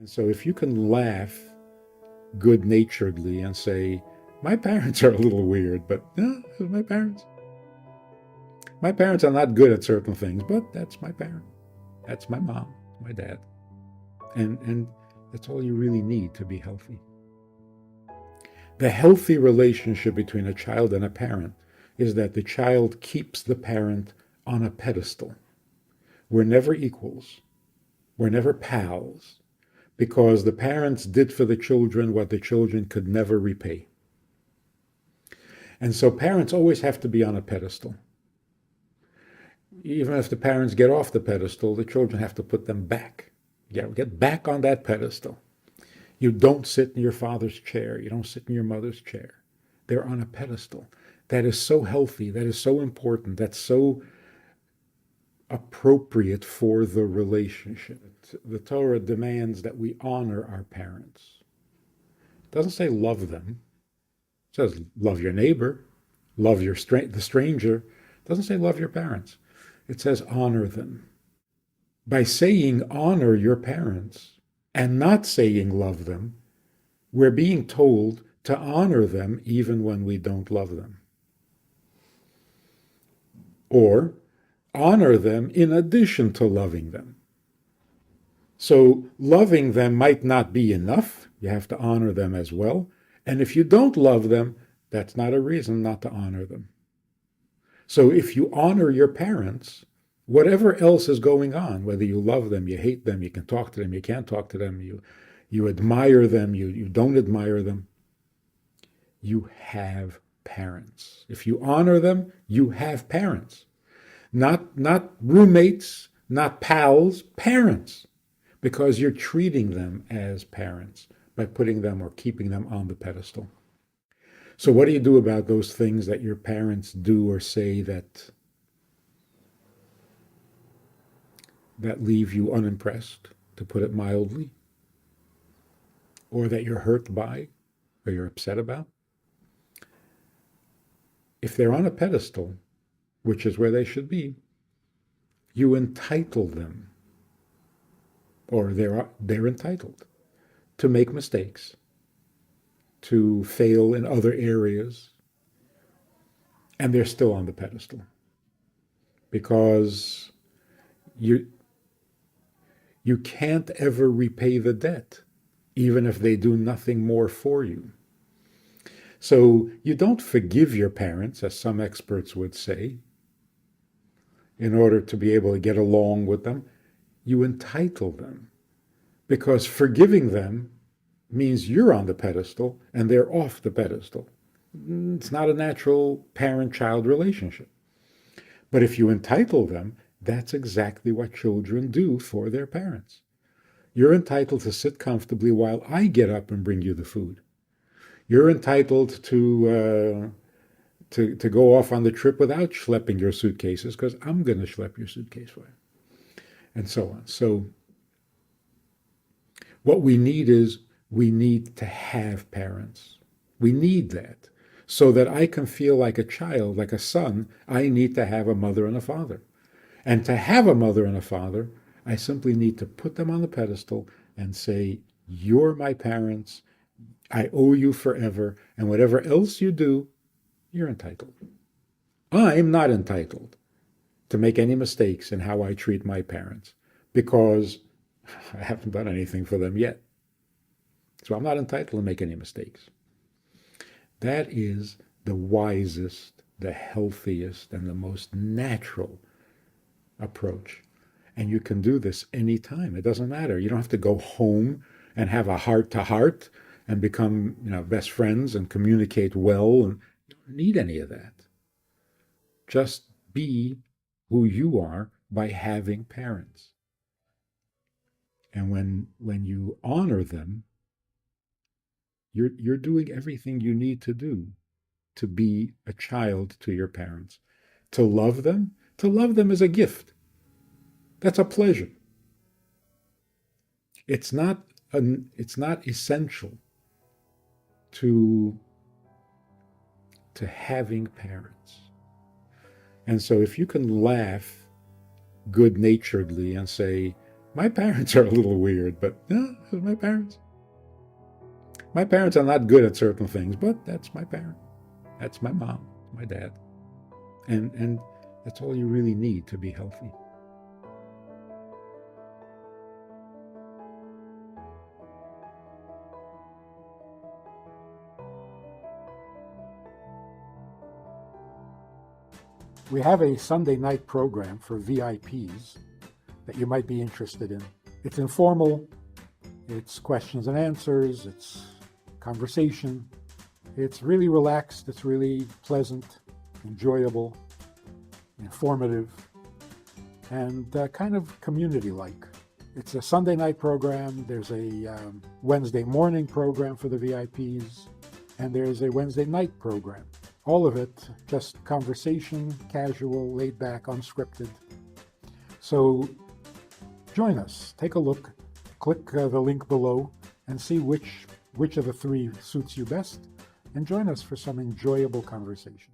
And so if you can laugh good-naturedly and say, my parents are a little weird, but no, my parents. My parents are not good at certain things, but that's my parent. That's my mom, my dad. And that's all you really need to be healthy. The healthy relationship between a child and a parent is that the child keeps the parent on a pedestal. We're never equals. We're never pals, because the parents did for the children what the children could never repay. And so parents always have to be on a pedestal. Even if the parents get off the pedestal, the children have to put them back. Get back on that pedestal. You don't sit in your father's chair. You don't sit in your mother's chair. They're on a pedestal. That is so healthy. That is so important. That's so appropriate for the relationship. The Torah demands that we honor our parents. It doesn't say love them. It says love your neighbor, love the stranger. It doesn't say love your parents. It says honor them. By saying honor your parents and not saying love them, we're being told to honor them even when we don't love them. Or honor them in addition to loving them. So loving them might not be enough. You have to honor them as well. And if you don't love them, that's not a reason not to honor them. So if you honor your parents, whatever else is going on, whether you love them, you hate them, you can talk to them, you can't talk to them, you admire them, you don't admire them, you have parents. If you honor them, you have parents. Not roommates, not pals, parents. Because you're treating them as parents by putting them or keeping them on the pedestal. So what do you do about those things that your parents do or say that leave you unimpressed, to put it mildly, or that you're hurt by or you're upset about? If they're on a pedestal, which is where they should be, you entitle them, or they're entitled to make mistakes, to fail in other areas, and they're still on the pedestal because you can't ever repay the debt, even if they do nothing more for you. So you don't forgive your parents, as some experts would say, in order to be able to get along with them. You entitle them, because forgiving them means you're on the pedestal and they're off the pedestal. It's not a natural parent-child relationship. But if you entitle them, that's exactly what children do for their parents. You're entitled to sit comfortably while I get up and bring you the food. You're entitled to go off on the trip without schlepping your suitcases, because I'm going to schlep your suitcase for you, and so on. So what we need to have parents. We need that. So that I can feel like a child, like a son, I need to have a mother and a father. And to have a mother and a father, I simply need to put them on the pedestal and say, you're my parents, I owe you forever, and whatever else you do, you're entitled. I'm not entitled to make any mistakes in how I treat my parents, because I haven't done anything for them yet. So I'm not entitled to make any mistakes. That is the wisest, the healthiest, and the most natural approach. And you can do this anytime. It doesn't matter. You don't have to go home and have a heart-to-heart and become, best friends and communicate well. And you don't need any of that. Just be who you are by having parents. And when you honor them, you're doing everything you need to do to be a child to your parents. To love them is a gift. That's a pleasure. It's not essential to having parents. And so if you can laugh good-naturedly and say, My parents are a little weird, but yeah, my parents. My parents are not good at certain things, but that's my parent. That's my mom, my dad. And that's all you really need to be healthy. We have a Sunday night program for VIPs that you might be interested in. It's informal, it's questions and answers, it's conversation. It's really relaxed, it's really pleasant, enjoyable, informative, and kind of community-like. It's a Sunday night program, there's a Wednesday morning program for the VIPs, and there's a Wednesday night program. All of it just conversation, casual, laid back, unscripted. So join us, take a look, click the link below, and see which of the three suits you best, and join us for some enjoyable conversation.